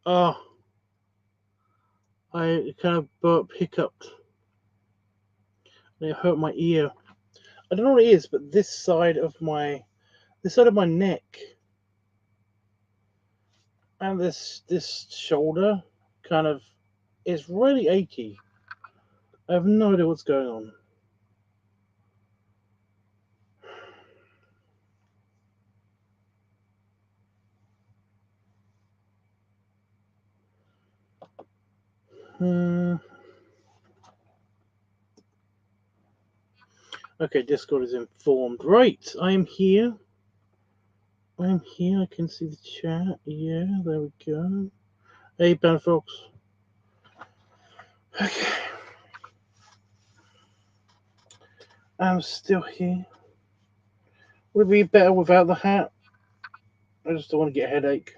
Oh, I kind of hiccuped. It hurt my ear. I don't know what it is, but this side of my neck and this shoulder kind of is really achy. I have no idea what's going on. Okay, Discord is informed. Right, I am here. I can see the chat. Yeah, there we go. Hey, Ben folks. Okay. I'm still here. Would it be better without the hat? I just don't want to get a headache.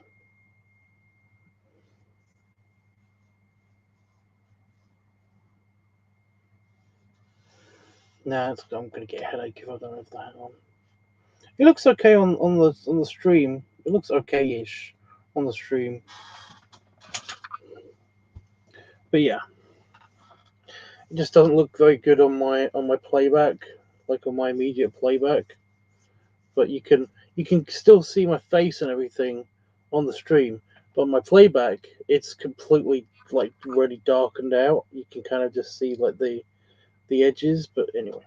Nah, I'm gonna get a headache if I don't have the hat on. It looks okay on the stream. It looks okay-ish on the stream. But yeah, it just doesn't look very good on my playback, like on my immediate playback. But you can still see my face and everything on the stream. But on my playback, it's completely like really darkened out. You can kind of just see like the edges. But anyway,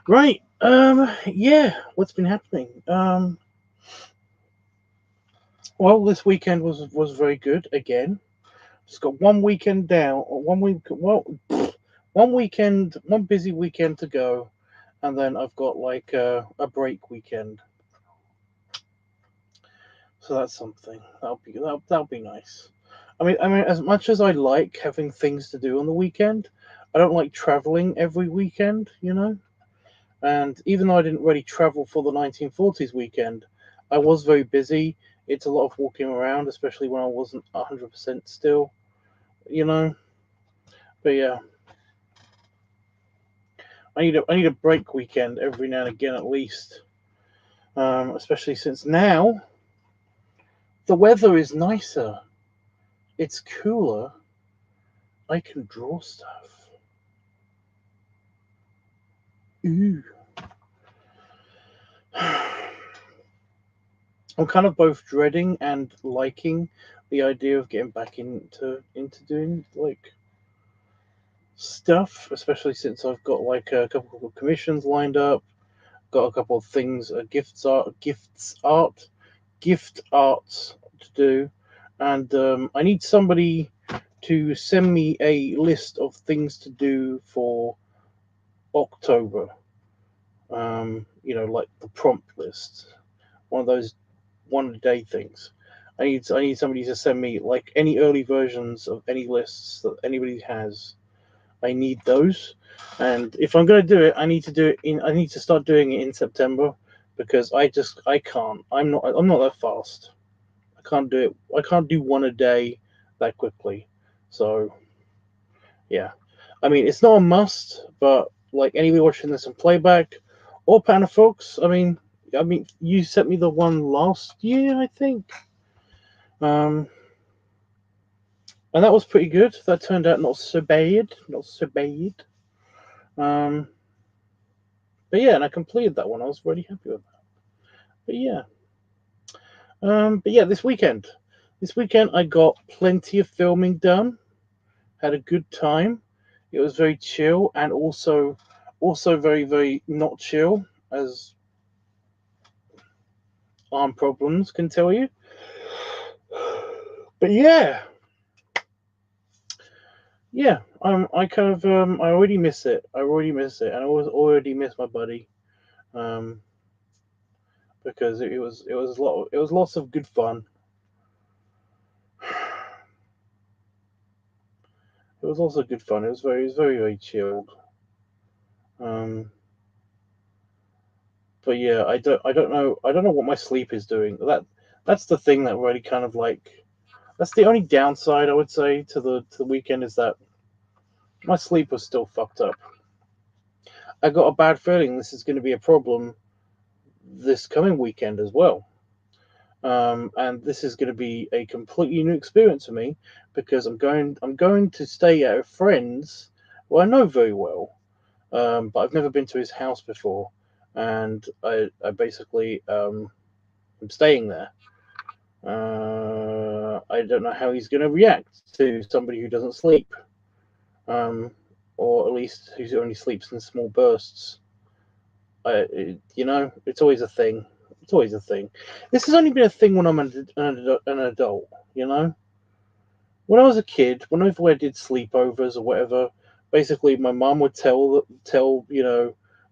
right. Yeah. What's been happening? Well, this weekend was very good again. Just got one weekend down, or 1 week. Well, one busy weekend to go, and then I've got like a break weekend. So that's something. That'll be nice. I mean, as much as I like having things to do on the weekend, I don't like traveling every weekend. And even though I didn't really travel for the 1940s weekend, I was very busy. It's a lot of walking around, especially when I wasn't 100% still. But yeah, I need a break weekend every now and again at least. Especially since now the weather is nicer. It's cooler. I can draw stuff. Ooh. I'm kind of both dreading and liking the idea of getting back into doing like stuff, especially since I've got like a couple of commissions lined up, got a couple of things, gift arts to do, and I need somebody to send me a list of things to do for October. Like the prompt list, one of those one day things. I need somebody to send me like any early versions of any lists that anybody has. I need those, and if I'm going to do it, I need to start doing it in September because I can't. I'm not that fast. I can't do it. I can't do one a day that quickly. So yeah, I mean it's not a must, but like anybody watching this in playback or Panda folks, I mean you sent me the one last year, I think. And that was pretty good. That turned out not so bad. Um, but yeah, and I completed that one. I was really happy with that. But yeah. This weekend. This weekend I got plenty of filming done. Had a good time. It was very chill and also very, very not chill, as arm problems can tell you. But yeah. yeah, I kind of I already miss it. I already miss it, and I was already miss my buddy. Um, because it was lots of good fun. It was also good fun. It was very chilled. Um, but yeah, I don't know what my sleep is doing. That's the thing that really kind of like that's the only downside I would say to the weekend is that my sleep was still fucked up. I got a bad feeling this is going to be a problem this coming weekend as well. And this is going to be a completely new experience for me because I'm going to stay at a friend's who I know very well, but I've never been to his house before, and I basically am staying there. I don't know how he's going to react to somebody who doesn't sleep, um, or at least who only sleeps in small bursts. You know, it's always a thing. It's always a thing. This has only been a thing when I'm an adult. You know, when I was a kid, whenever I did sleepovers or whatever, basically my mom would tell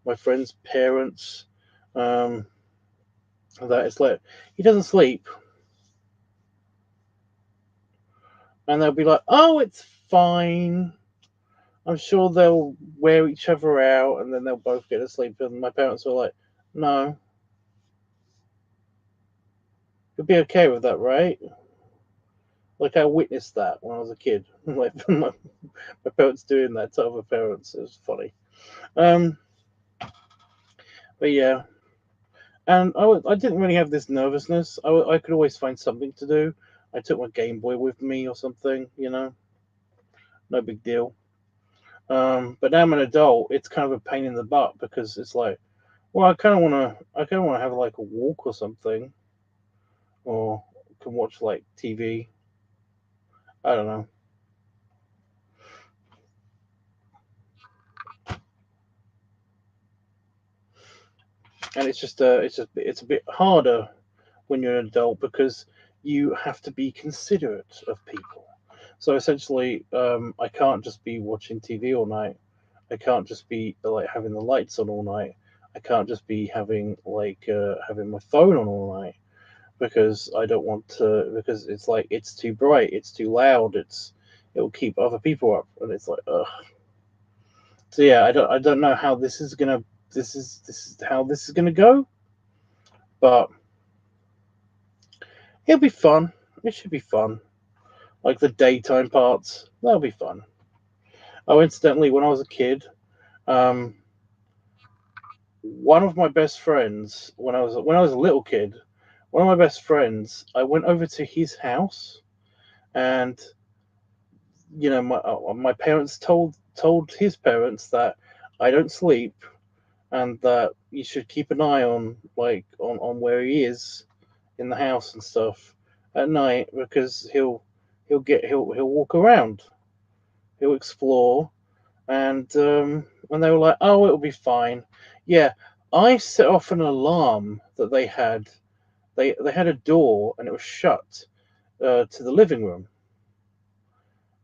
my friends' parents um, that it's like he doesn't sleep, and they'll be like, "Oh, it's fine. I'm sure they'll wear each other out, and then they'll both get to sleep." And my parents were like, "No, you'll be okay with that, right?" Like I witnessed that when I was a kid, like my parents doing that to other parents. It was funny. Um, but yeah, and I didn't really have this nervousness. I could always find something to do. I took my Game Boy with me or something, you know, no big deal. But now I'm an adult, it's kind of a pain in the butt because it's like, well, I kind of want to have like a walk or something, or can watch like TV. I don't know, and it's a bit harder when you're an adult because you have to be considerate of people. So essentially, I can't just be watching TV all night. I can't just be like having the lights on all night. I can't just be having having my phone on all night because I don't want to because it's like it's too bright, it's too loud, it'll keep other people up, and it's like ugh. So yeah, I don't know how this is how this is gonna go, but it'll be fun. It should be fun. Like the daytime parts, that'll be fun. Oh, incidentally, when I was a kid, um, one of my best friends when I was a little kid, one of my best friends, I went over to his house, and my parents told his parents that I don't sleep and that you should keep an eye on on where he is in the house and stuff at night because he'll walk around, he'll explore, and they were like, "Oh, it'll be fine." Yeah, I set off an alarm that they had. They had a door and it was shut to the living room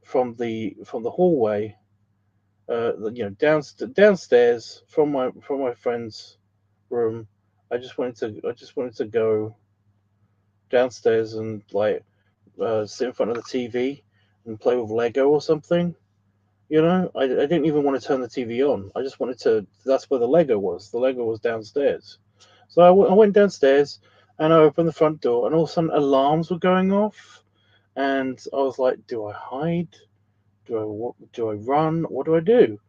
from the hallway. Downstairs from my friend's room. I just wanted to go downstairs and sit in front of the TV and play with Lego or something. You know, I didn't even want to turn the TV on. I just wanted to. That's where the Lego was. The Lego was downstairs. So I went downstairs and I opened the front door, and all of a sudden alarms were going off, and I was like, "Do I hide? Do I run? What do I do?"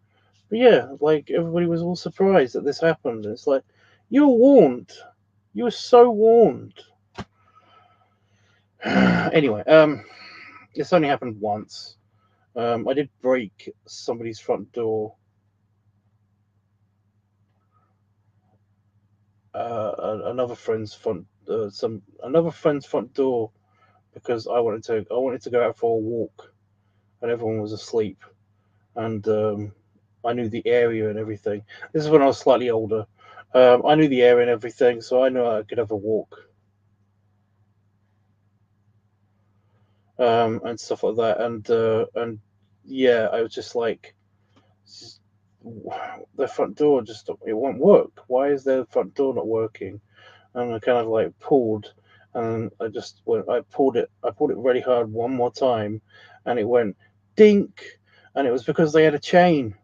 But yeah, like everybody was all surprised that this happened. It's like you were warned. You were so warned. Anyway, this only happened once. I did break somebody's front door. Another friend's front door because I wanted to go out for a walk and everyone was asleep, and I knew the area and everything. This is when I was slightly older. I knew the area and everything, so I knew I could have a walk and stuff like that. And yeah, I was just like, the front door just it won't work. Why is the front door not working? And I kind of like pulled, and I just went. I pulled it really hard one more time, and it went dink, and it was because they had a chain.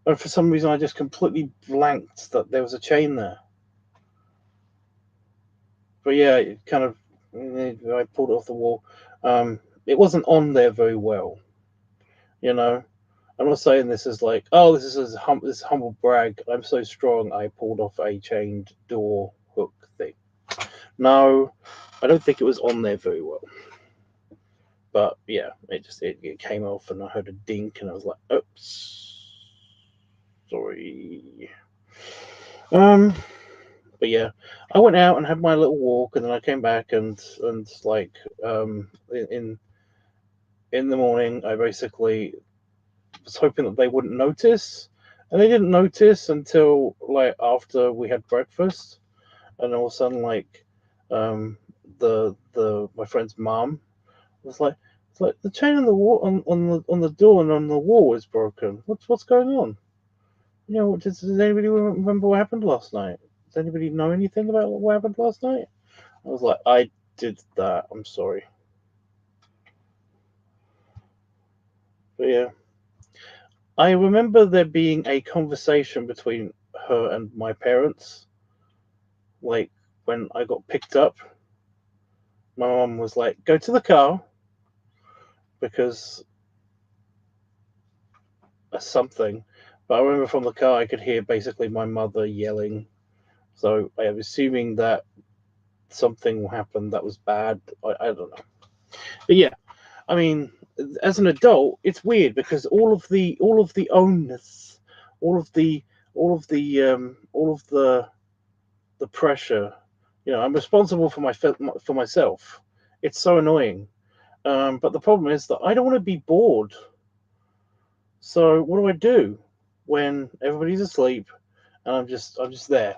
And for some reason, I just completely blanked that there was a chain there. But yeah, it kind of I pulled it off the wall. It wasn't on there very well, you know. I'm not saying this is like, oh, this humble brag. I'm so strong. I pulled off a chained door hook thing. No, I don't think it was on there very well. But yeah, it came off, and I heard a dink, and I was like, oops, sorry. Um, but yeah, I went out and had my little walk, and then I came back, and like in the morning, I basically was hoping that they wouldn't notice, and they didn't notice until like after we had breakfast, and all of a sudden like um the my friend's mom was like, it's like the chain on the wall on the door and on the wall is broken. What's going on? You know, does anybody remember what happened last night? Does anybody know anything about what happened last night? I was like, I did that. I'm sorry. But yeah, I remember there being a conversation between her and my parents. Like when I got picked up, my mom was like, "Go to the car," because something. But I remember from the car I could hear basically my mother yelling. So I am assuming that something happened that was bad. I don't know. But yeah, I mean, as an adult, it's weird because all of the onus, all of the all of the pressure. You know, I'm responsible for for myself. It's so annoying. But the problem is that I don't want to be bored. So what do I do when everybody's asleep and I'm just there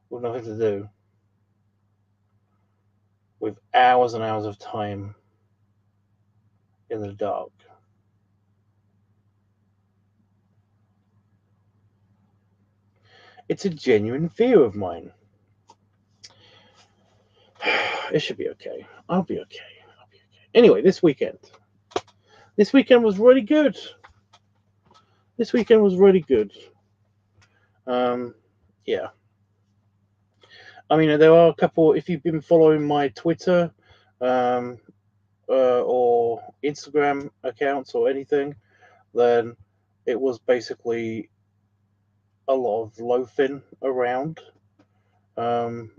with nothing to do, with hours and hours of time in the dark? It's a genuine fear of mine. It should be okay. I'll be okay. I'll be okay. Anyway, this weekend. This weekend was really good. This weekend was really good. Um, yeah. I mean, there are a couple. If you've been following my Twitter, um, or Instagram accounts or anything, then it was basically a lot of loafing around. Um,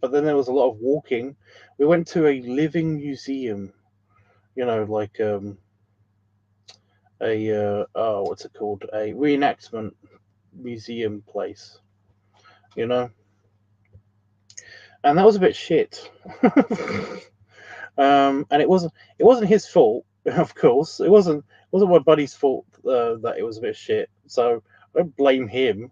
but then there was a lot of walking. We went to a living museum, you know, like a oh, what's it called? A reenactment museum place, you know, and that was a bit shit. And it wasn't his fault, of course. It wasn't my buddy's fault that it was a bit shit. So I don't blame him.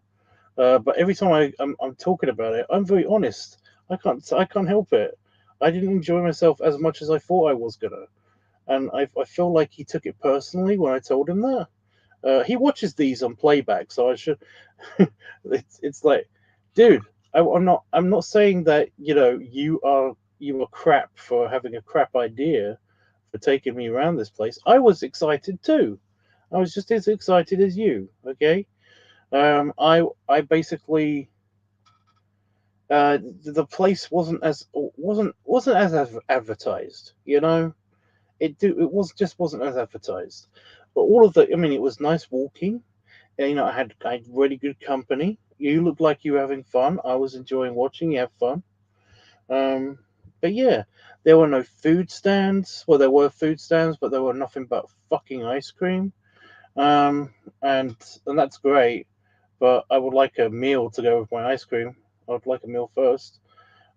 But every time I'm talking about it, I'm very honest. I can't help it. I didn't enjoy myself as much as I thought I was gonna, and I feel like he took it personally when I told him that. He watches these on playback, so I should. It's like, dude, I'm not saying that you are crap for having a crap idea for taking me around this place. I was excited too. I was just as excited as you. Okay. I basically the place wasn't as advertised. You know, it wasn't as advertised. But all of the, I mean, it was nice walking. And, you know, I had really good company. You looked like you were having fun. I was enjoying watching you have fun. Um, but yeah, there were no food stands. Well, there were food stands, but there were nothing but fucking ice cream. Um, and that's great. But I would like a meal to go with my ice cream. I would like a meal first.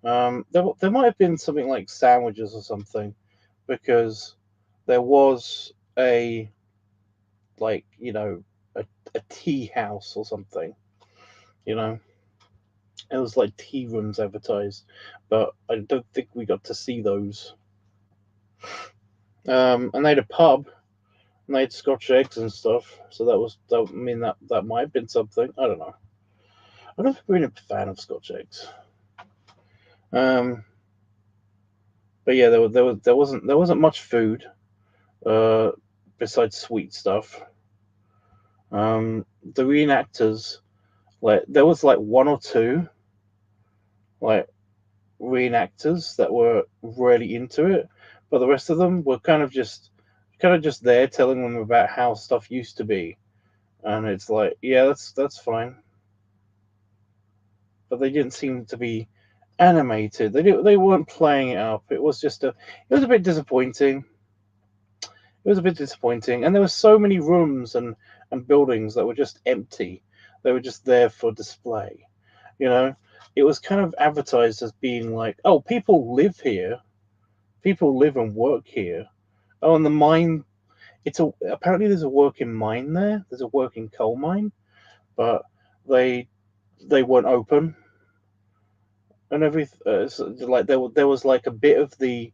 There might have been something like sandwiches or something, because there was a like a tea house or something, you know. It was like tea rooms advertised, but I don't think we got to see those. And they had a pub, and they had Scotch eggs and stuff. So I mean, that might have been something. I don't know. I've never been a fan of Scotch eggs. Um, but yeah, there wasn't much food uh, besides sweet stuff. The reenactors, like there was like one or two like reenactors that were really into it, but the rest of them were kind of just there telling them about how stuff used to be, and it's like, yeah, that's fine, but they didn't seem to be animated. They weren't playing it up. It was a bit disappointing. It was a bit disappointing, and there were so many rooms and buildings that were just empty. They were just there for display. You know, it was kind of advertised as being like, oh, people live here, people live and work here. Oh, and the mine. It's a apparently there's a working mine there. There's a working coal mine, but they they weren't open and everything. So, like there was like a bit of the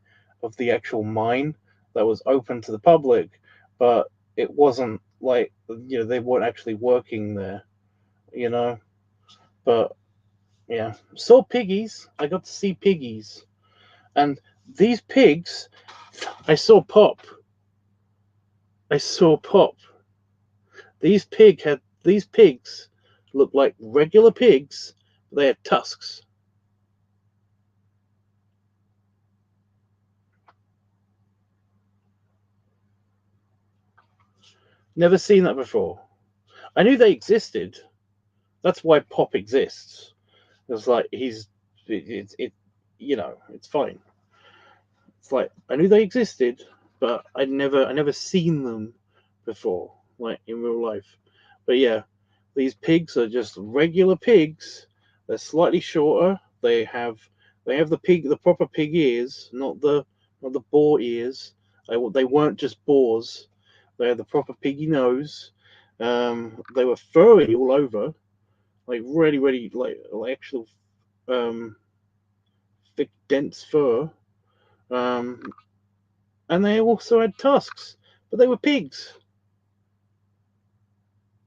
actual mine that was open to the public, but it wasn't like, they weren't actually working there. You know, but yeah, saw piggies. I got to see piggies, and these pigs, I saw Pop. I saw Pop. These pigs looked like regular pigs, but they had tusks. Never seen that before. I knew they existed. That's why Pop exists. It's like it's fine. It's like I knew they existed, but I never seen them before, like in real life. But yeah, these pigs are just regular pigs. They're slightly shorter. They have the proper pig ears, not the boar ears. They weren't just boars. They had the proper piggy nose. They were furry all over, like really like actual um, thick dense fur. Um, and they also had tusks, but they were pigs.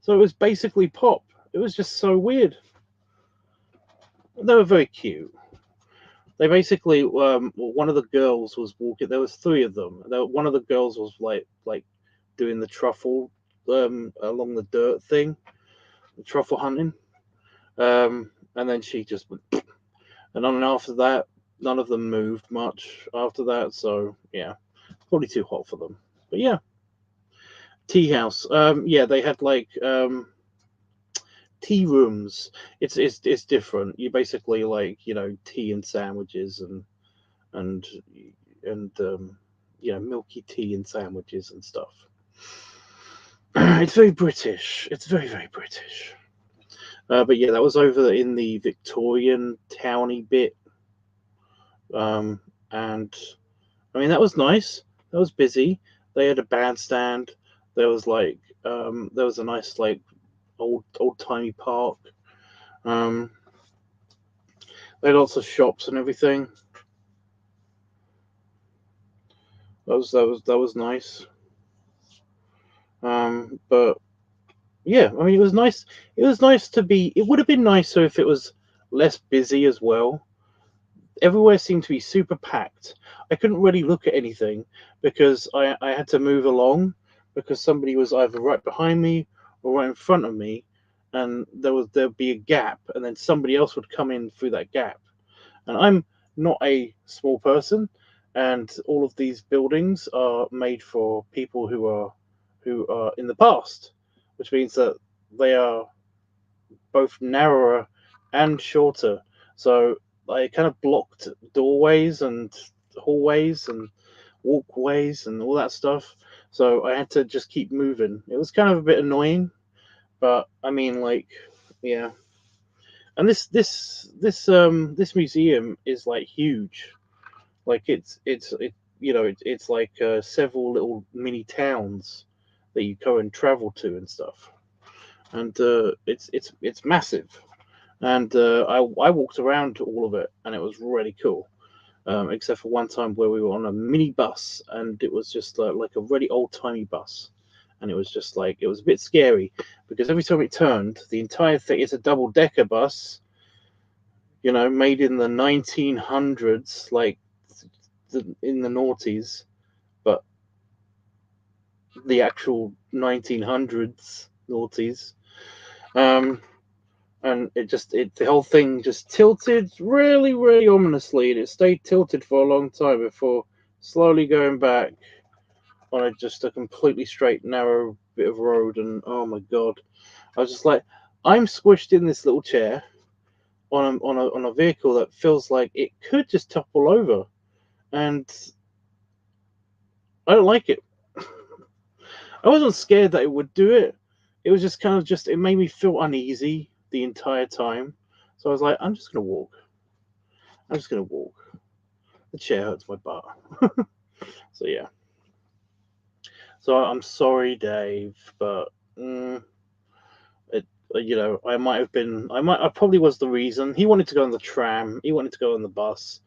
So it was basically Pop. It was just so weird. They were very cute. They basically, one of the girls was walking. There was three of them. One of the girls was like doing the truffle along the dirt thing, the truffle hunting. And then she just went, and then after that, none of them moved much after that. So yeah, probably too hot for them. But yeah, tea house. Yeah, they had like tea rooms. It's different. You basically like, tea and sandwiches and and milky tea and sandwiches and stuff. It's very British. It's very British. But yeah, that was over in the Victorian towny bit. And I mean, that was nice. That was busy. They had a bandstand. There was there was a nice like old timey park. Um, they had lots of shops and everything. That was nice. But yeah, I mean, it was nice. It was nice to be. It would have been nicer if it was less busy as well. Everywhere seemed to be super packed. I couldn't really look at anything because I had to move along because somebody was either right behind me or right in front of me, and there'd be a gap, and then somebody else would come in through that gap. And I'm not a small person, and all of these buildings are made for people who are in the past, which means that they are both narrower and shorter. So I kind of blocked doorways and hallways and walkways and all that stuff. So I had to just keep moving. It was kind of a bit annoying, but I mean, like, yeah. And this museum is like huge. Like it's like several little mini towns that you go and travel to and stuff. And it's massive. And I walked around all of it, and it was really cool. Except for one time where we were on a mini bus, and it was just like a really old timey bus, and it was just like it was a bit scary because every time it turned, the entire thing, it's a double decker bus, made in the 1900s, like in the noughties, but the actual 1900s noughties. Um, and the whole thing just tilted really, really ominously, and it stayed tilted for a long time before slowly going back on just a completely straight, narrow bit of road. And oh my god, I was just like, I'm squished in this little chair on a vehicle that feels like it could just topple over, and I don't like it. I wasn't scared that it would do it. It was just kind of it made me feel uneasy the entire time. So I was like, I'm just gonna walk. I'm just gonna walk. The chair hurts my butt. So yeah. So I'm sorry, Dave, but it, I might have been. I probably was the reason. He wanted to go on the tram. He wanted to go on the bus,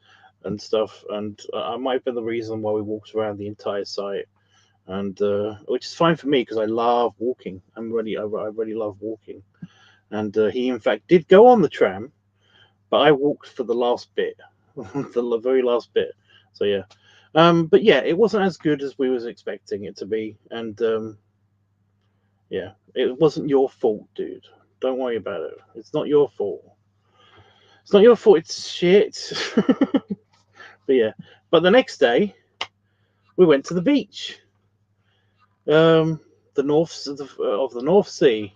and stuff. And I might have been the reason why we walked around the entire site. And which is fine for me because I love walking. I really love walking. And he in fact did go on the tram, but I walked for the last bit, the very last bit. So yeah, but yeah, it wasn't as good as we was expecting it to be, and yeah, it wasn't your fault, dude. Don't worry about it. It's not your fault. It's not your fault. It's shit. But yeah, but the next day we went to the beach, um, the north of the North Sea.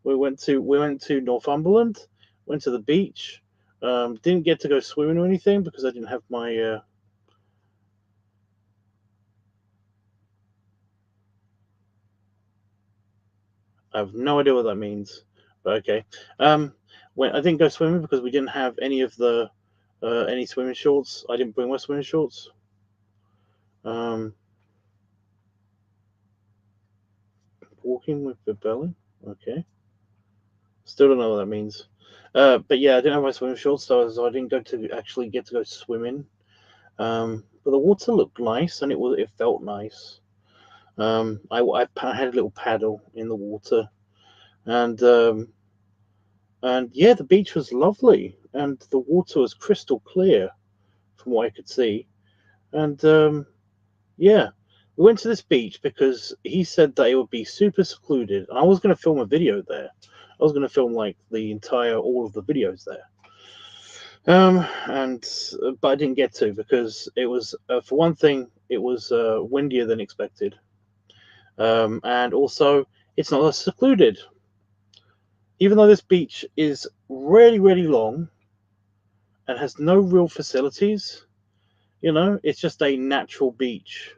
We went to Northumberland, went to the beach. Didn't get to go swimming or anything because I didn't have my. I have no idea what that means, but okay. When I didn't go swimming because we didn't have any of the any swimming shorts. I didn't bring my swimming shorts. Um, Walking with the belly. Okay. Still don't know what that means. But yeah, I didn't have my swimming shorts, so I didn't go to actually get to go swimming. But the water looked nice, and it felt nice. I had a little paddle in the water, and yeah, the beach was lovely, and the water was crystal clear from what I could see. And yeah, we went to this beach because he said that it would be super secluded. I was going to film a video there. I was going to film like all of the videos there. And but I didn't get to because it was for one thing it was windier than expected, and also it's not as secluded. Even though this beach is really really long and has no real facilities, it's just a natural beach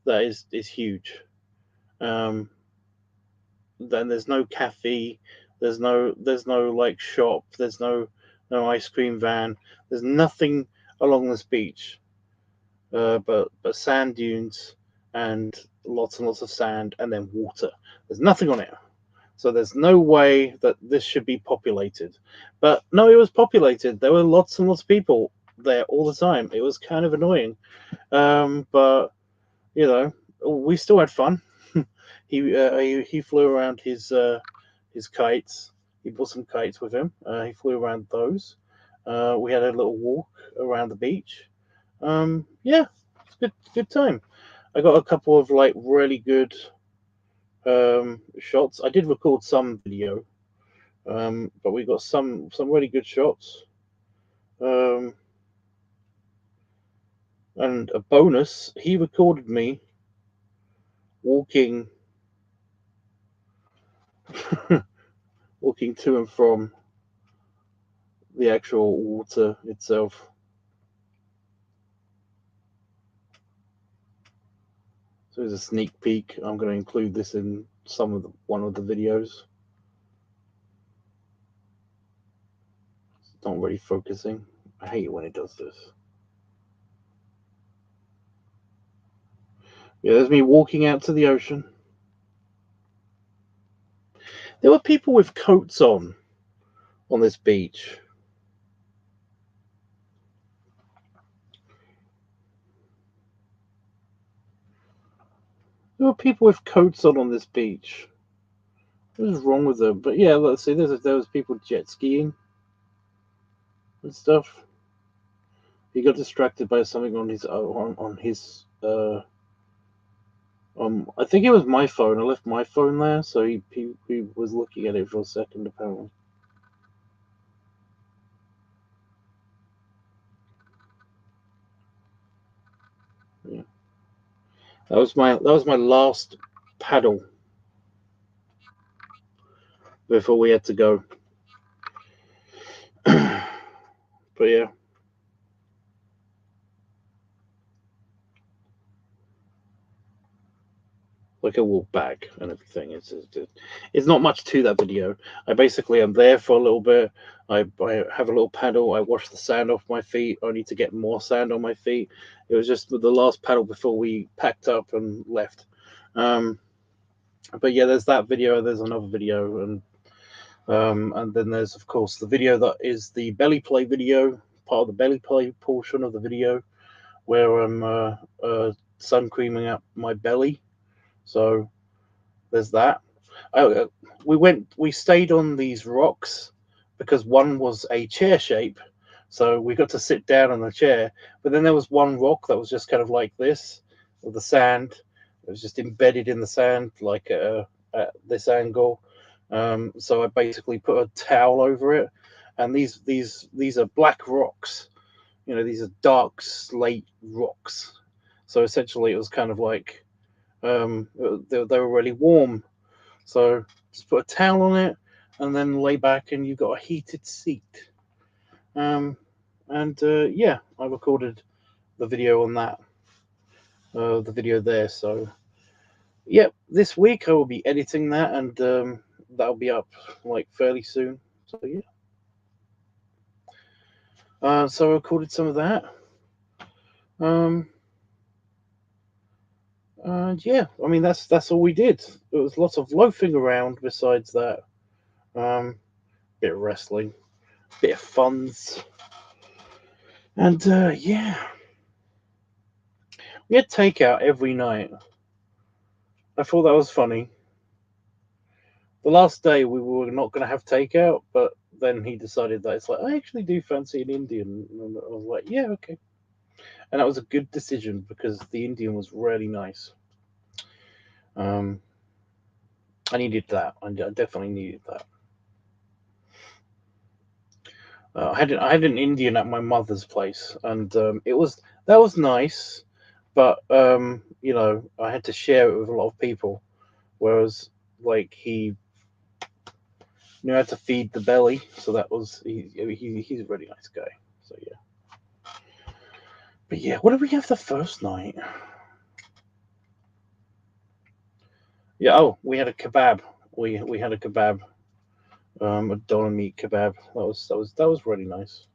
that is huge. Um, then there's no cafe, there's no like shop, there's no ice cream van, there's nothing along this beach, but sand dunes and lots of sand and then water. There's nothing on it. So there's no way that this should be populated. But no, it was populated. There were lots and lots of people there all the time. It was kind of annoying. But we still had fun. He flew around his kites. He brought some kites with him. He flew around those. We had a little walk around the beach. Yeah, it's good time. I got a couple of like really good shots. I did record some video, but we got some really good shots. Um, and a bonus, he recorded me walking walking to and from the actual water itself. So there's a sneak peek. I'm going to include this in one of the videos. It's not really focusing. I hate it when it does this. Yeah, there's me walking out to the ocean. There were people with coats on on this beach. There were people with coats on this beach. What is wrong with them? But yeah, let's see. There was people jet skiing and stuff. He got distracted by something on his. I think it was my phone. I left my phone there, so he was looking at it for a second apparently. Yeah. That was my last paddle before we had to go. But yeah. Like a walk back and everything. It's not much to that video. I basically am there for a little bit. I have a little paddle. I wash the sand off my feet. I need to get more sand on my feet. It was just the last paddle before we packed up and left. But yeah, there's that video. There's another video, and then there's of course the video that is the belly play video, part of the belly play portion of the video, where I'm sun creaming up my belly. So there's that. We stayed on these rocks because one was a chair shape, so we got to sit down on the chair. But then there was one rock that was just kind of like this, with the sand. It was just embedded in the sand, like at this angle. So I basically put a towel over it, and these are black rocks. You know, these are dark slate rocks. So essentially, it was kind of like they were really warm. So just put a towel on it and then lay back, and you've got a heated seat. Yeah, I recorded the video on that, the video there. So yeah, this week I will be editing that, and that'll be up like fairly soon. So yeah. So I recorded some of that. And yeah, I mean that's all we did. It was lots of loafing around. Besides that, bit of wrestling, bit of funds, and yeah, we had takeout every night. I thought that was funny. The last day we were not going to have takeout, but then he decided that it's like I actually do fancy an Indian, and I was like, yeah, okay, and that was a good decision because the Indian was really nice. I needed that. I definitely needed that. I had an Indian at my mother's place, and that was nice, but you know, I had to share it with a lot of people, whereas like he knew how to feed the belly, so that was he's a really nice guy. So yeah, but yeah, what did we have the first night? Yeah, oh, we had a kebab. We had a kebab, a doner meat kebab. That was really nice.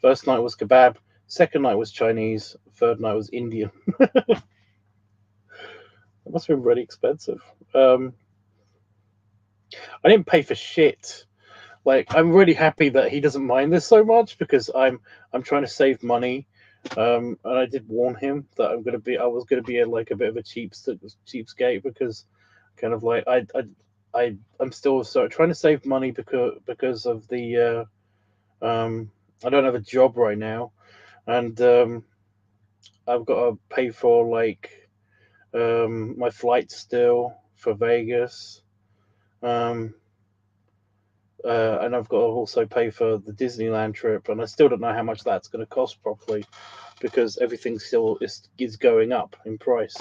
First night was kebab. Second night was Chinese. Third night was Indian. It must have been really expensive. I didn't pay for shit. Like I'm really happy that he doesn't mind this so much because I'm trying to save money. And I did warn him that I was gonna be like a bit of a cheapskate because kind of like I'm still sort of trying to save money because of the I don't have a job right now, and I've got to pay for like my flight still for Vegas. Um, and I've got to also pay for the Disneyland trip, and I still don't know how much that's going to cost properly because everything still is going up in price.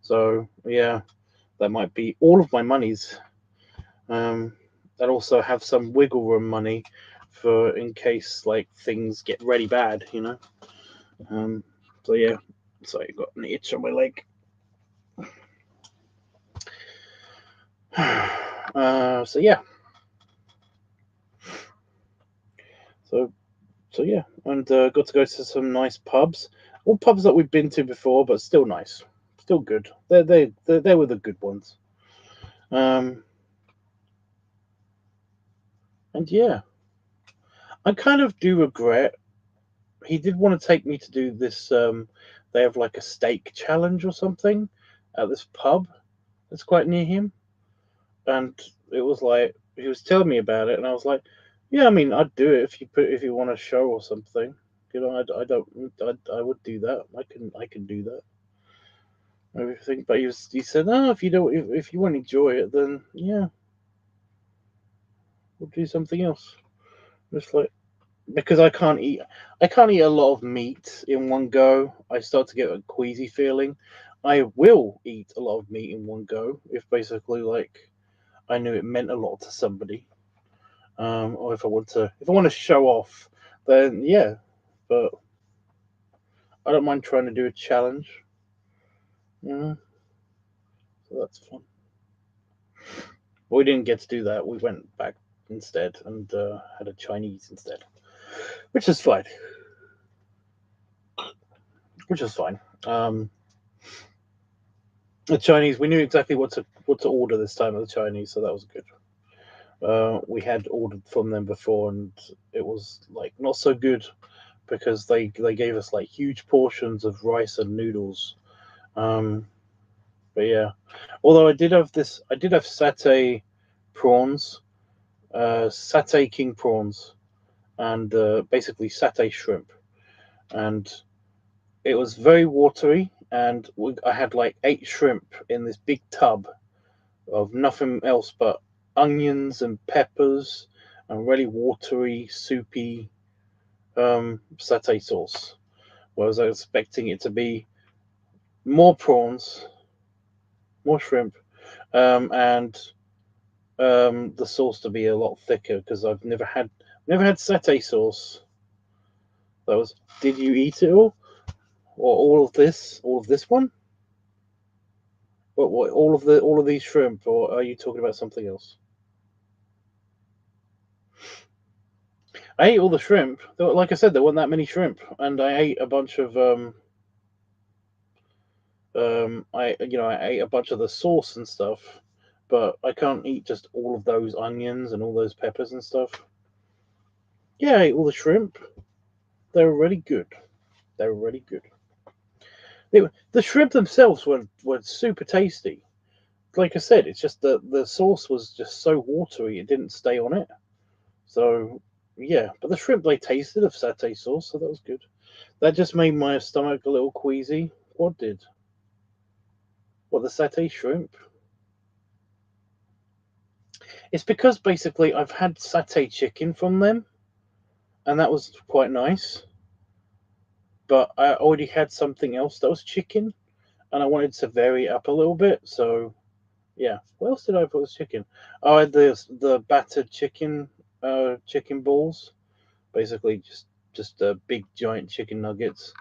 So yeah, that might be all of my monies. I'd also have some wiggle room money for in case like things get really bad, you know. So yeah, so I got an itch on my leg. So yeah. So yeah, and got to go to some nice pubs. All pubs that we've been to before, but still nice, still good. They were the good ones. Um, And yeah, I kind of do regret. He did want to take me to do this. They have like a steak challenge or something at this pub that's quite near him, and it was like he was telling me about it, and I was like, yeah, I mean, I'd do it if you want a show or something. You know, I don't I would do that. I can do that. Everything, but he said, no, if you don't if you won't enjoy it, then yeah, we'll do something else. Just like because I can't eat a lot of meat in one go. I start to get a queasy feeling. I will eat a lot of meat in one go if basically like I knew it meant a lot to somebody. Or if I want to show off, then yeah. But I don't mind trying to do a challenge. So that's fun. But we didn't get to do that. We went back instead and had a Chinese instead, which is fine. Which is fine. The Chinese, we knew exactly what to order this time at the Chinese, so that was good. We had ordered from them before, and it was like not so good because they gave us like huge portions of rice and noodles. Um, but yeah, although I did have satay prawns, satay king prawns, and basically satay shrimp, and it was very watery. And I had like 8 shrimp in this big tub of nothing else but onions and peppers and really watery, soupy satay sauce. Whereas I was expecting it to be more prawns, more shrimp, and the sauce to be a lot thicker because I've never had satay sauce. That was. Did you eat it all, or all of this one, what all of these shrimp, or are you talking about something else? I ate all the shrimp. Like I said, there weren't that many shrimp, and I ate a bunch of I ate a bunch of the sauce and stuff, but I can't eat just all of those onions and all those peppers and stuff. Yeah, I ate all the shrimp. They were really good. They were really good. The shrimp themselves were super tasty. Like I said, it's just the sauce was just so watery it didn't stay on it. So yeah, but the shrimp they tasted of satay sauce, so that was good. That just made my stomach a little queasy. What did? What, the satay shrimp? It's because basically I've had satay chicken from them, and that was quite nice. But I already had something else that was chicken, and I wanted to vary it up a little bit. So yeah, what else did I put as chicken? Oh, I had the battered chicken balls, basically just big giant chicken nuggets.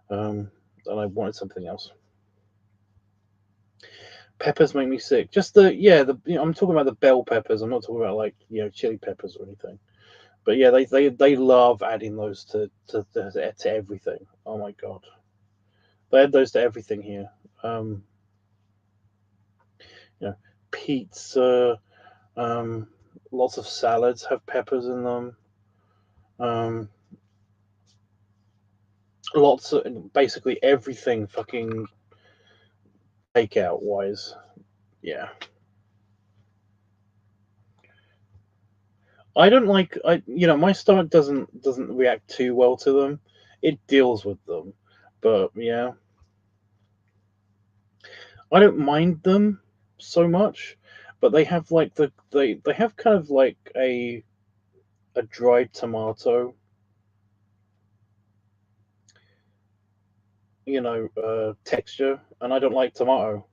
And I wanted something else. Peppers make me sick. Just I'm talking about the bell peppers. I'm not talking about like chili peppers or anything. But yeah, they love adding those to everything. Oh my god, they add those to everything here. Um, you know, pizza. Um, Lots of salads have peppers in them. Um, Lots of basically everything. Fucking takeout wise, yeah. I don't like my stomach doesn't react too well to them. It deals with them, but yeah, I don't mind them so much. But they have like they have kind of like a dried tomato, texture, and I don't like tomato.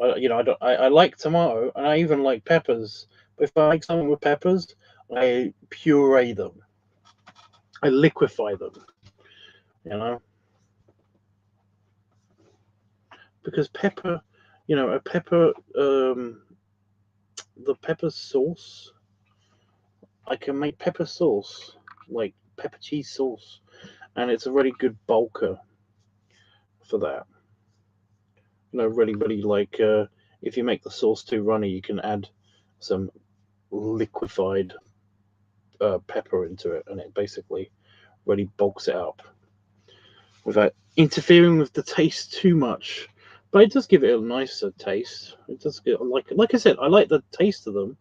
I don't. I like tomato, and I even like peppers. But if I make something with peppers, I puree them. I liquefy them. You know, because pepper, a pepper, the pepper sauce. I can make pepper sauce, like pepper cheese sauce, and it's a really good bulker for that. Really, really like if you make the sauce too runny, you can add some liquefied. pepper into it, and it basically really bulks it up without interfering with the taste too much. But it does give it a nicer taste. It does get like I said, I like the taste of them.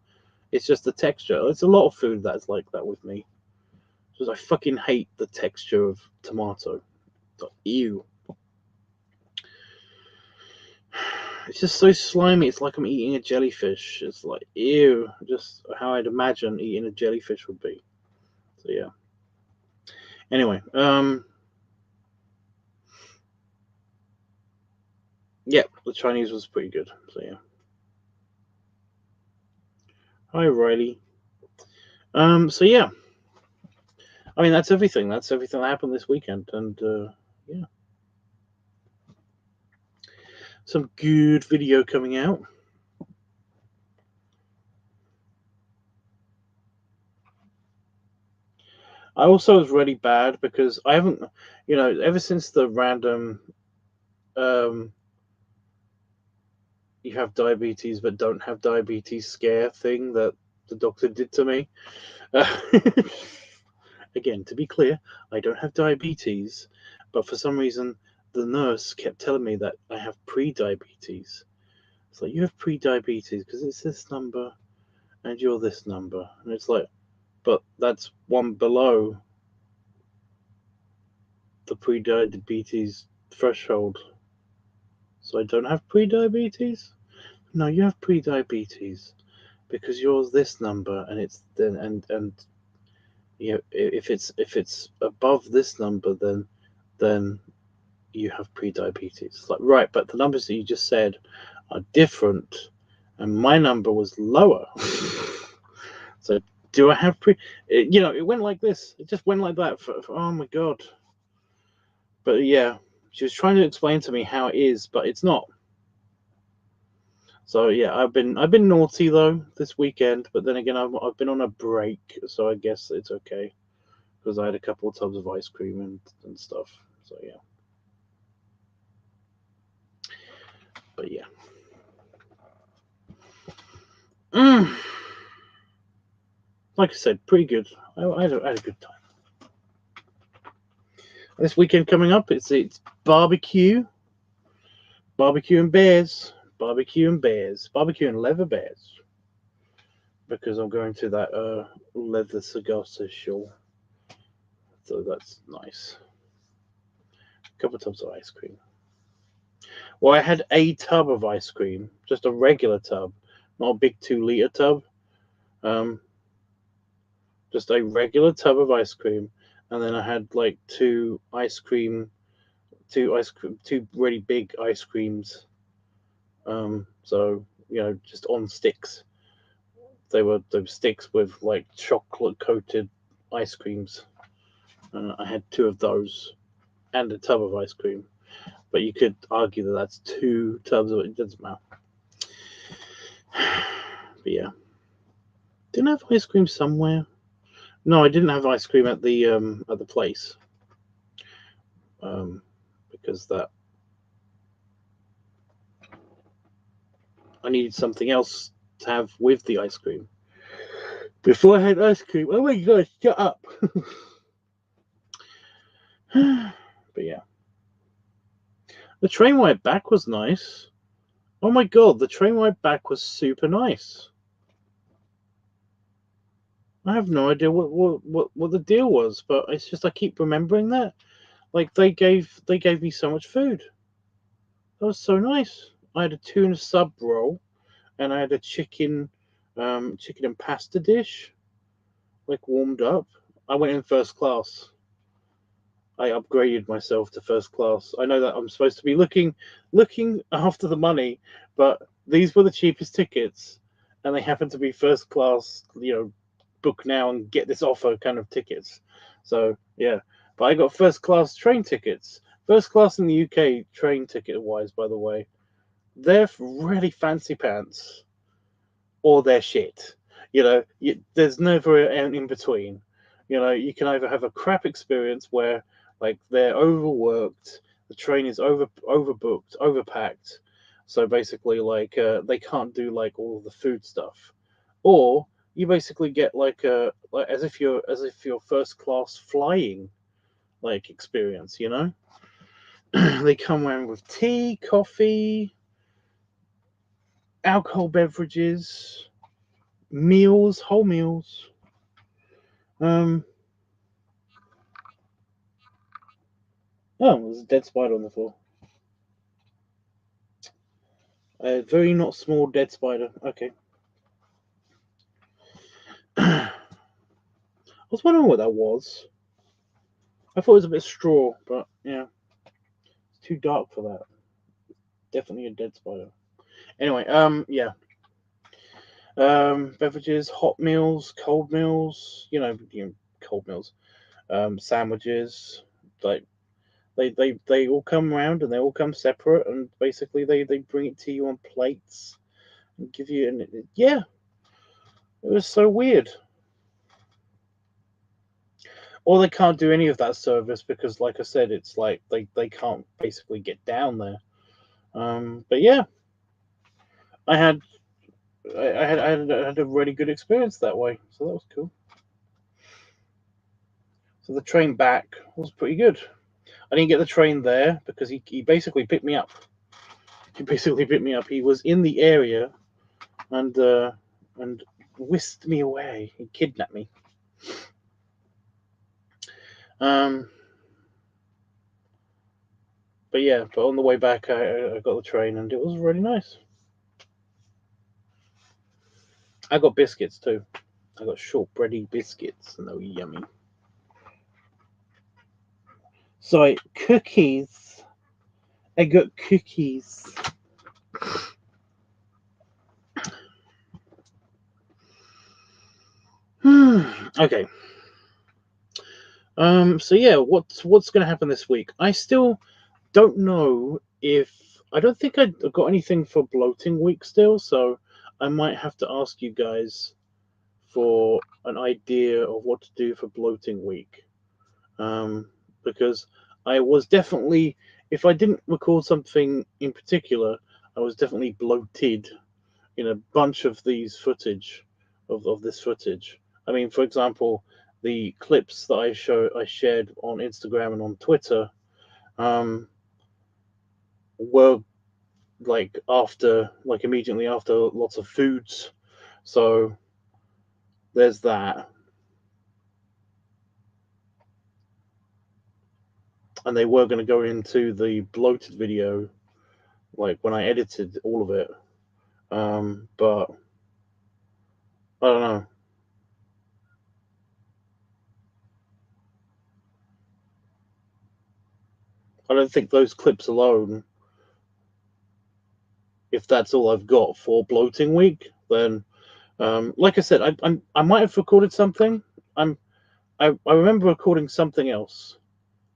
It's just the texture. It's a lot of food that's like that with me. Because I fucking hate the texture of tomato. Like, ew. It's just so slimy. It's like I'm eating a jellyfish. It's like, ew. Just how I'd imagine eating a jellyfish would be. So yeah. Anyway, yeah, the Chinese was pretty good. So yeah. Hi, Riley. So yeah. I mean, that's everything. That's everything that happened this weekend, and yeah, some good video coming out. I also was really bad because I haven't, ever since the random, you have diabetes but don't have diabetes scare thing that the doctor did to me. Again, to be clear, I don't have diabetes, but for some reason, the nurse kept telling me that I have pre-diabetes. It's like, you have pre-diabetes because it's this number and you're this number. And it's like, but that's one below the pre-diabetes threshold. So I don't have pre-diabetes? No, you have pre-diabetes because you're this number and it's then and if it's above this number then you have pre-diabetes. It's like, right, but the numbers that you just said are different and my number was lower. So do I have it went like this. It just went like that for oh my god. But yeah, she was trying to explain to me how it is, but it's not. So yeah, I've been naughty though this weekend, but then again I've been on a break, so I guess it's okay because I had a couple of tubs of ice cream and stuff. So yeah, but yeah. Like I said, pretty good. I had a good time. This weekend coming up, it's barbecue and bears, barbecue and leather bears. Because I'm going to that leather cigar show. So that's nice. A couple of tubs of ice cream. Well, I had a tub of ice cream, just a regular tub, not a big 2-liter tub. Just a regular tub of ice cream, and then I had like two really big ice creams. So just on sticks. They were sticks with like chocolate coated ice creams. I had 2 of those and a tub of ice cream. But you could argue that that's 2 tubs of it. It doesn't matter. But yeah, didn't I have ice cream somewhere? No, I didn't have ice cream at the place. Because that I needed something else to have with the ice cream. Before I had ice cream. Oh my god, shut up. But yeah. The train ride back was nice. Oh my god, the train ride back was super nice. I have no idea what the deal was, but it's just I keep remembering that. Like they gave me so much food. That was so nice. I had a tuna sub roll, and I had a chicken and pasta dish, like warmed up. I went in first class. I upgraded myself to first class. I know that I'm supposed to be looking after the money, but these were the cheapest tickets, and they happen to be first class. Book now and get this offer kind of tickets. So yeah, but I got first class train tickets. First class in the UK train ticket wise, by the way, they're really fancy pants, or they're shit. There's never an in between. You can either have a crap experience where like they're overworked, the train is overbooked, overpacked, so basically like they can't do like all the food stuff, or you basically get like as if you're first class flying like experience, you know. They come around with tea, coffee, alcohol beverages, meals, whole meals. Oh, there's a dead spider on the floor. A very not small dead spider. Okay. I was wondering what that was. I thought it was a bit straw, but yeah, it's too dark for that. Definitely a dead spider. Anyway, yeah. Beverages, hot meals, cold meals. Cold meals. Sandwiches. Like they all come around and they all come separate, and basically they bring it to you on plates and give you. And yeah, it was so weird. Or they can't do any of that service because, like I said, it's like they can't basically get down there. But yeah, I had I had a really good experience that way, so that was cool. So the train back was pretty good. I didn't get the train there because he basically picked me up. He basically picked me up. He was in the area and whisked me away. He kidnapped me. Um, but yeah, but on the way back, I got the train and it was really nice. I got biscuits too. I got shortbready biscuits and they were yummy. So cookies. I got cookies. Okay. So yeah, what's gonna happen this week? I still don't know if I don't think I got anything for bloating week still, so I might have to ask you guys for an idea of what to do for bloating week. Because I was definitely, if I didn't record something in particular, I was definitely bloated in a bunch of these footage of this footage. I mean, for example, the clips that I shared on Instagram and on Twitter were like immediately after lots of foods. So there's that. And they were going to go into the bloated video, like when I edited all of it. But I don't know. I don't think those clips alone, if that's all I've got for bloating week, then like I said, I might have recorded something. I remember recording something else,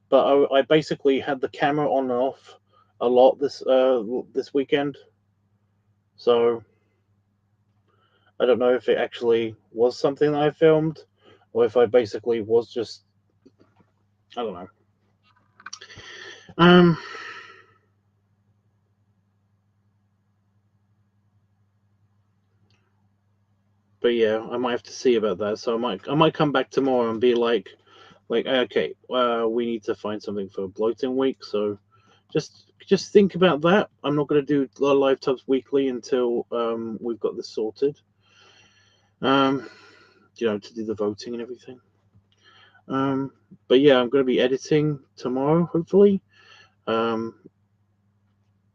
but I basically had the camera on and off a lot this weekend, so I don't know if it actually was something that I filmed, or if I basically was just I don't know. Um, but yeah, I might have to see about that. So I might come back tomorrow and be like okay, we need to find something for bloating week. So just think about that. I'm not going to do live tubs weekly until we've got this sorted. Um, to do the voting and everything. But yeah, I'm going to be editing tomorrow, hopefully. Um,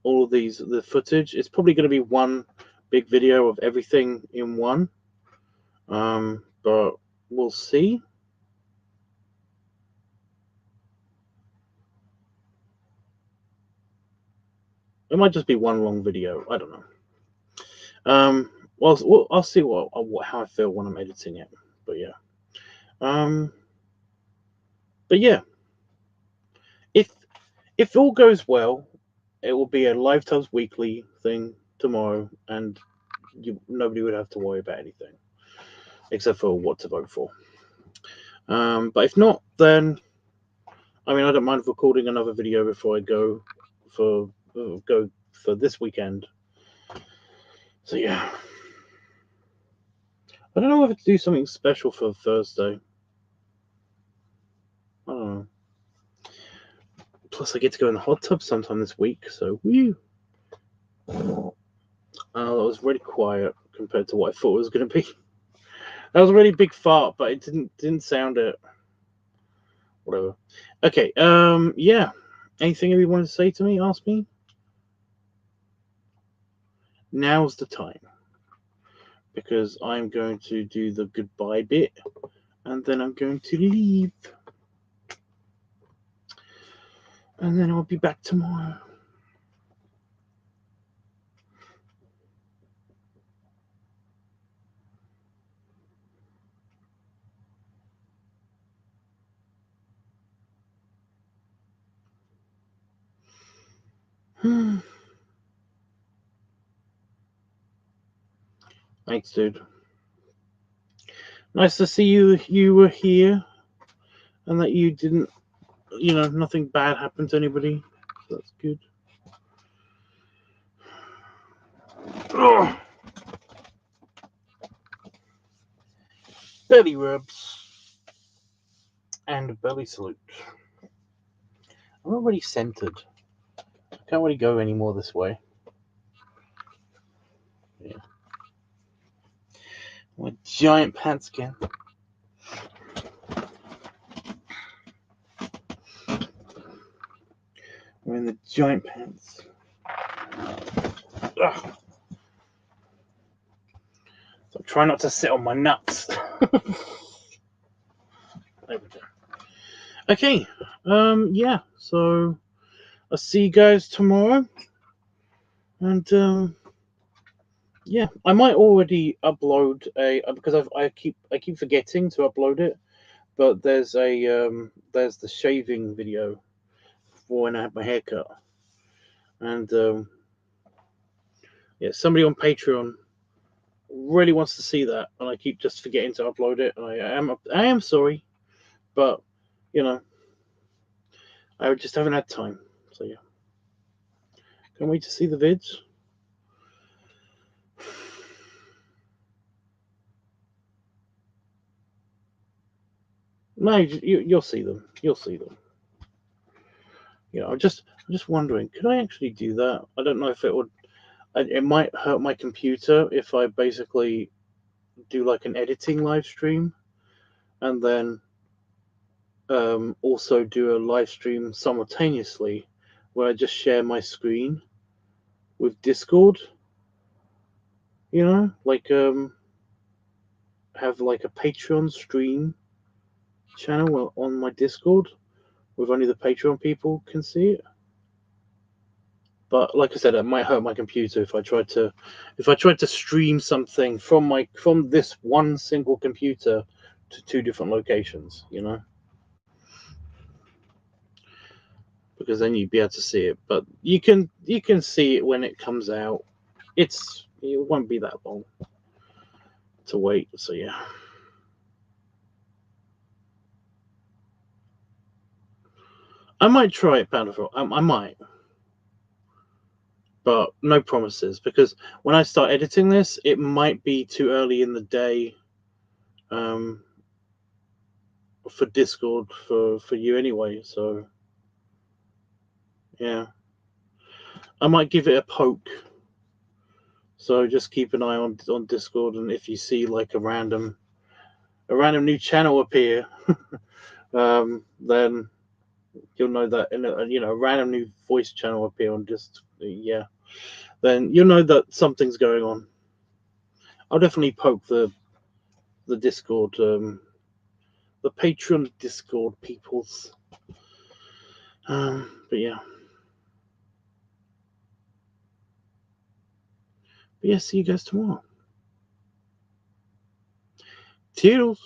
all of the footage. It's probably going to be one big video of everything in one. But we'll see. It might just be one long video. I don't know. Well, I'll see how I feel when I'm editing it. But yeah. Um, but yeah, if all goes well, it will be a live tubs weekly thing tomorrow, and nobody would have to worry about anything except for what to vote for. But if not, then I mean I don't mind recording another video before I go for this weekend. So yeah. I don't know whether to do something special for Thursday. I don't know. Plus, I get to go in the hot tub sometime this week, so woo! That was really quiet compared to what I thought it was going to be. That was a really big fart, but it didn't sound it. Whatever. Okay. Yeah. Anything you want to say to me? Ask me. Now's the time, because I'm going to do the goodbye bit, and then I'm going to leave, and then I'll be back tomorrow. Thanks, dude. Nice to see you were here, and that you didn't, nothing bad happened to anybody. So that's good. Ugh. Belly rubs and belly salute. I'm already centered. I can't really go any more this way. Yeah. My giant pants again. We're in the giant pants. Ugh. So try not to sit on my nuts. There we go. Okay. Yeah. So I'll see you guys tomorrow. And yeah, I might already upload because I keep forgetting to upload it. But there's the shaving video for when I had my haircut, and yeah, somebody on Patreon really wants to see that, and I keep just forgetting to upload it. And I am sorry, but I just haven't had time. So yeah, can't wait to see the vids. No, you'll see them. You'll see them. I'm just wondering, could I actually do that? I don't know if it would. It might hurt my computer if I basically do like an editing live stream, and then also do a live stream simultaneously where I just share my screen with Discord. Like have like a Patreon stream channel on my Discord with only the Patreon people can see it. But like I said, it might hurt my computer if I tried to stream something from this one single computer to two different locations, because then you'd be able to see it. But you can see it when it comes out. It won't be that long to wait. So yeah. I might try it, Bountiful. I might. But no promises, because when I start editing this, it might be too early in the day for Discord for you anyway. So yeah, I might give it a poke. So just keep an eye on Discord, and if you see like a random new channel appear, then you'll know that, a random new voice channel appear on then you'll know that something's going on. I'll definitely poke the Discord, the Patreon Discord peoples. But yeah. But yeah, see you guys tomorrow. Toodles.